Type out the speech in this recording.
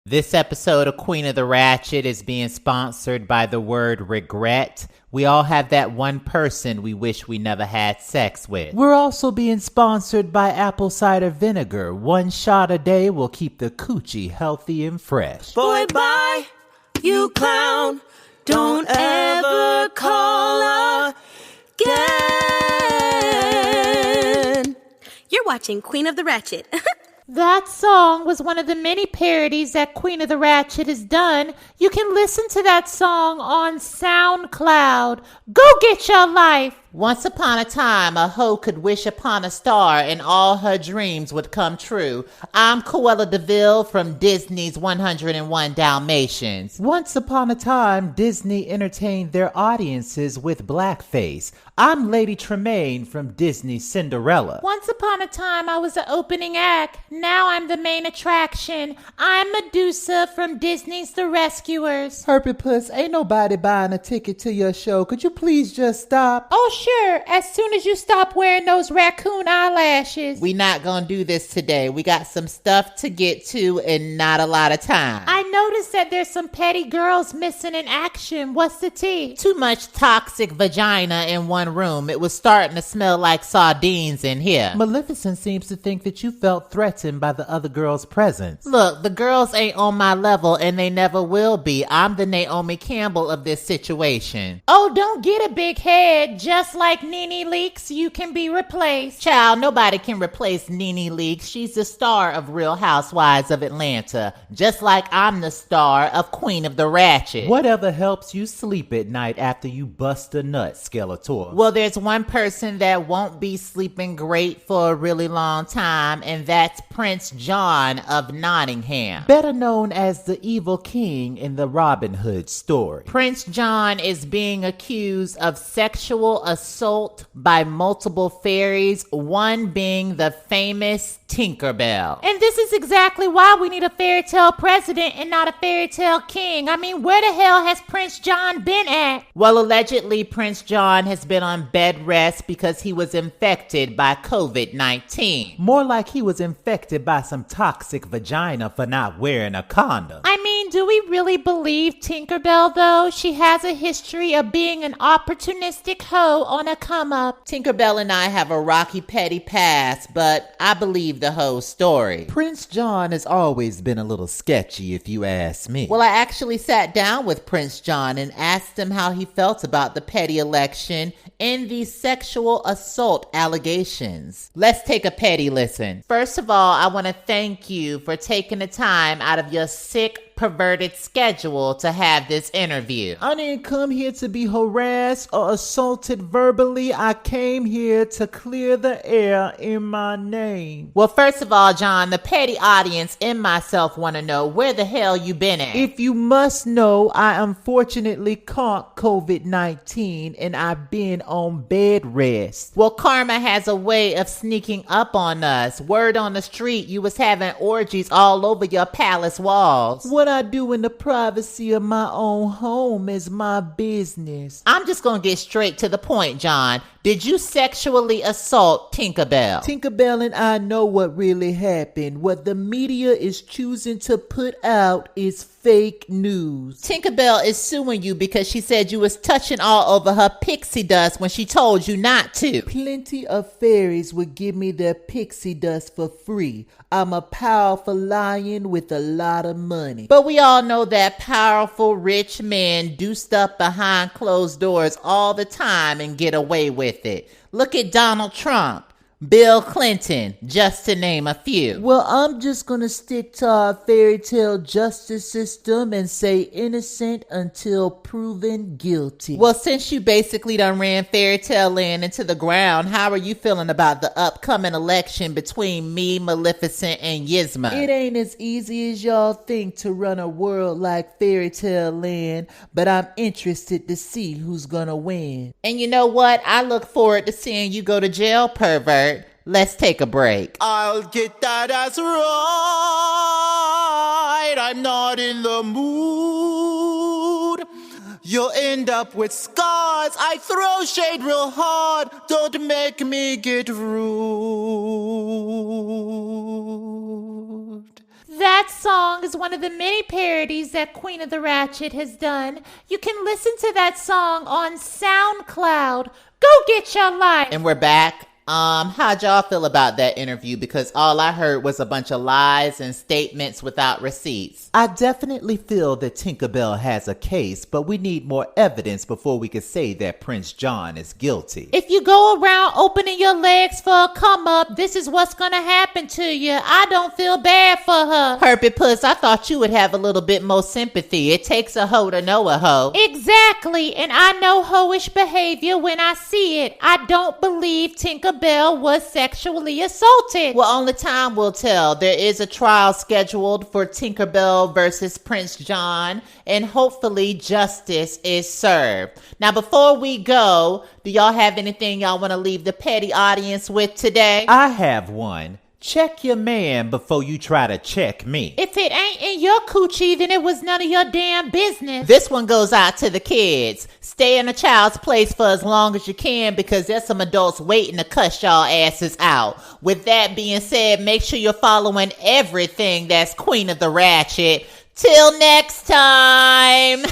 This episode of Queen of the Ratchet is being sponsored by the word regret. We all have that one person we wish we never had sex with. We're also being sponsored by apple cider vinegar. One shot a day will keep the coochie healthy and fresh. Boy, bye, you clown. Don't ever call again. You're watching Queen of the Ratchet. That song was one of the many parodies that Queen of the Ratchet has done. You can listen to that song on SoundCloud. Go get your life. Once upon a time, a hoe could wish upon a star and all her dreams would come true. I'm Cruella DeVille from Disney's 101 Dalmatians. Once upon a time, Disney entertained their audiences with blackface. I'm Lady Tremaine from Disney's Cinderella. Once upon a time, I was the opening act. Now I'm the main attraction. I'm Medusa from Disney's The Rescuers. Herpy Puss, ain't nobody buying a ticket to your show. Could you please just stop? Oh, sure, as soon as you stop wearing those raccoon eyelashes. We not gonna do this today. We got some stuff to get to and not a lot of time. I noticed that there's some petty girls missing in action. What's the tea? Too much toxic vagina in one room. It was starting to smell like sardines in here. Maleficent seems to think that you felt threatened by the other girl's presence. Look, the girls ain't on my level and they never will be. I'm the Naomi Campbell of this situation. Oh, don't get a big head. Just like Nene Leakes, you can be replaced. Child, nobody can replace Nene Leakes. She's the star of Real Housewives of Atlanta. Just like I'm the star of Queen of the Ratchet. Whatever helps you sleep at night after you bust a nut, Skeletor. Well, there's one person that won't be sleeping great for a really long time, and that's Prince John of Nottingham. Better known as the evil king in the Robin Hood story. Prince John is being accused of sexual assault by multiple fairies, one being the famous Tinkerbell. And this is exactly why we need a fairy tale president and not a fairy tale king. I mean, where the hell has Prince John been at? Well, allegedly, Prince John has been on bed rest because he was infected by COVID-19. More like he was infected by some toxic vagina for not wearing a condom. I mean, do we really believe Tinkerbell, though? She has a history of being an opportunistic hoe on a come-up. Tinkerbell and I have a rocky, petty past, but I believe the whole story. Prince John has always been a little sketchy, if you ask me. Well, I actually sat down with Prince John and asked him how he felt about the petty election and the sexual assault allegations. Let's take a petty listen. First of all, I want to thank you for taking the time out of your sick, perverted schedule to have this interview. I didn't come here to be harassed or assaulted verbally. I came here to clear the air in my name. Well, first of all, John, the petty audience and myself want to know where the hell you been at. If you must know, I unfortunately caught COVID-19 and I've been on bed rest. Well, karma has a way of sneaking up on us. Word on the street, you was having orgies all over your palace walls. What I do in the privacy of my own home is my business. I'm just gonna get straight to the point, John. Did you sexually assault Tinkerbell? Tinkerbell and I know what really happened. What the media is choosing to put out is fake news. Tinkerbell is suing you because she said you was touching all over her pixie dust when she told you not to. Plenty of fairies would give me their pixie dust for free. I'm a powerful lion with a lot of money. But we all know that powerful rich men do stuff behind closed doors all the time and get away with it. Look at Donald Trump, Bill Clinton, just to name a few. Well, I'm just gonna stick to our fairy tale justice system and say innocent until proven guilty. Well, since you basically done ran fairy tale land into the ground, how are you feeling about the upcoming election between me, Maleficent, and Yzma? It ain't as easy as y'all think to run a world like fairy tale land, but I'm interested to see who's gonna win. And you know what? I look forward to seeing you go to jail, pervert. Let's take a break. I'll get that ass right. I'm not in the mood. You'll end up with scars. I throw shade real hard. Don't make me get rude. That song is one of the many parodies that Queen of the Ratchet has done. You can listen to that song on SoundCloud. Go get your life. And we're back. How'd y'all feel about that interview? Because all I heard was a bunch of lies and statements without receipts. I definitely feel that Tinkerbell has a case, but we need more evidence before we can say that Prince John is guilty. If you go around opening your legs for a come up, this is what's gonna happen to you. I don't feel bad for her. Herbie Puss, I thought you would have a little bit more sympathy. It takes a hoe to know a hoe. Exactly, and I know hoish behavior when I see it. I don't believe Tinkerbell was sexually assaulted. Well, only time will tell. There is a trial scheduled for Tinkerbell versus Prince John, and hopefully justice is served. Now, before we go, do y'all have anything y'all want to leave the petty audience with today? I have one. Check your man before you try to check me. If it ain't in your coochie, then it was none of your damn business. This one goes out to the kids. Stay in a child's place for as long as you can, because there's some adults waiting to cuss y'all asses out. With that being said, make sure you're following everything that's Queen of the Ratchet. Till next time.